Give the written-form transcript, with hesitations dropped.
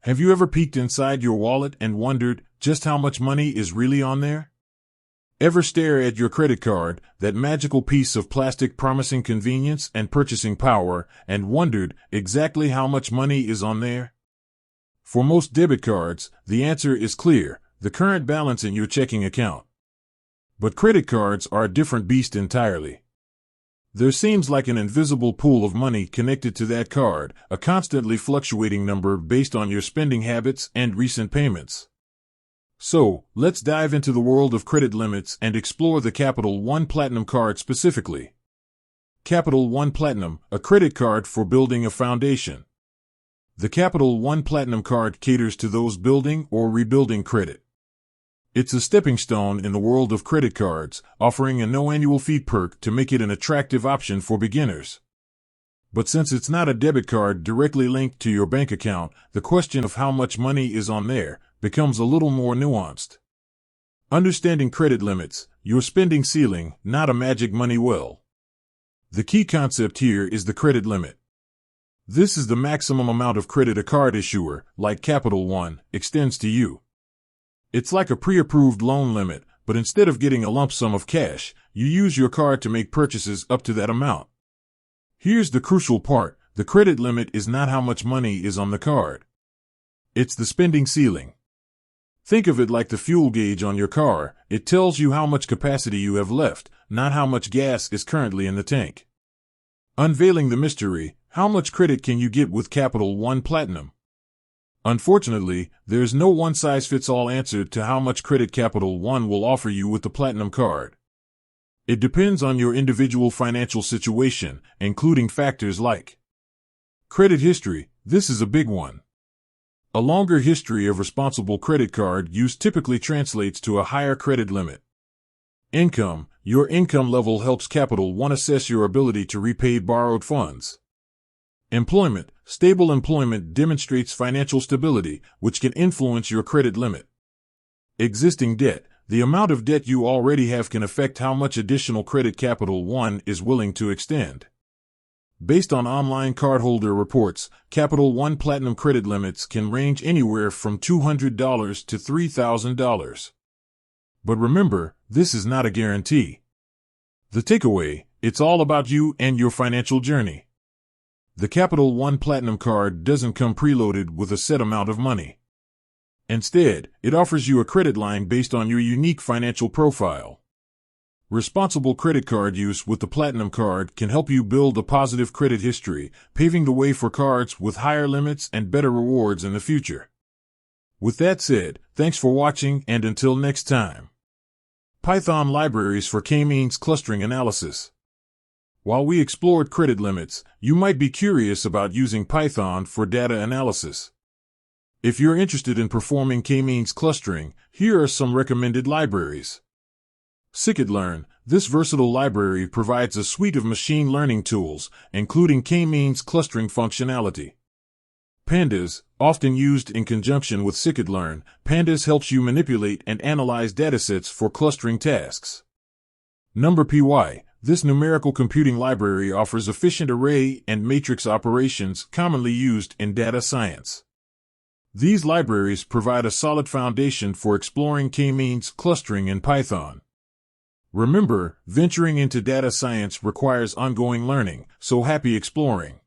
Have you ever peeked inside your wallet and wondered just how much money is really on there? Ever stare at your credit card, that magical piece of plastic promising convenience and purchasing power, and wondered exactly how much money is on there? For most debit cards, the answer is clear: the current balance in your checking account. But credit cards are a different beast entirely. There seems like an invisible pool of money connected to that card, a constantly fluctuating number based on your spending habits and recent payments. So, let's dive into the world of credit limits and explore the Capital One Platinum card specifically. Capital One Platinum, a credit card for building a foundation. The Capital One Platinum card caters to those building or rebuilding credit. It's a stepping stone in the world of credit cards, offering a no annual fee perk to make it an attractive option for beginners. But since it's not a debit card directly linked to your bank account, the question of how much money is on there becomes a little more nuanced. Understanding credit limits, your spending ceiling, not a magic money well. The key concept here is the credit limit. This is the maximum amount of credit a card issuer, like Capital One, extends to you. It's like a pre-approved loan limit, but instead of getting a lump sum of cash, you use your card to make purchases up to that amount. Here's the crucial part: the credit limit is not how much money is on the card. It's the spending ceiling. Think of it like the fuel gauge on your car. It tells you how much capacity you have left, not how much gas is currently in the tank. Unveiling the mystery: how much credit can you get with Capital One Platinum? Unfortunately, there's no one-size-fits-all answer to how much credit Capital One will offer you with the Platinum card. It depends on your individual financial situation, including factors like credit history. This is a big one. A longer history of responsible credit card use typically translates to a higher credit limit. Income. Your income level helps Capital One assess your ability to repay borrowed funds. Employment. Stable employment demonstrates financial stability, which can influence your credit limit. Existing debt. The amount of debt you already have can affect how much additional credit Capital One is willing to extend. Based on online cardholder reports, Capital One Platinum credit limits can range anywhere from $200 to $3,000. But remember, this is not a guarantee. The takeaway: it's all about you and your financial journey. The Capital One Platinum card doesn't come preloaded with a set amount of money. Instead, it offers you a credit line based on your unique financial profile. Responsible credit card use with the Platinum card can help you build a positive credit history, paving the way for cards with higher limits and better rewards in the future. With that said, thanks for watching, and until next time. Python libraries for k-means clustering analysis. While we explored credit limits, you might be curious about using Python for data analysis. If you're interested in performing k-means clustering, here are some recommended libraries. Scikit-learn. This versatile library provides a suite of machine learning tools, including k-means clustering functionality. Pandas. Often used in conjunction with Scikit-learn, Pandas helps you manipulate and analyze datasets for clustering tasks. NumPy. This numerical computing library offers efficient array and matrix operations commonly used in data science. These libraries provide a solid foundation for exploring k-means clustering in Python. Remember, venturing into data science requires ongoing learning, so happy exploring.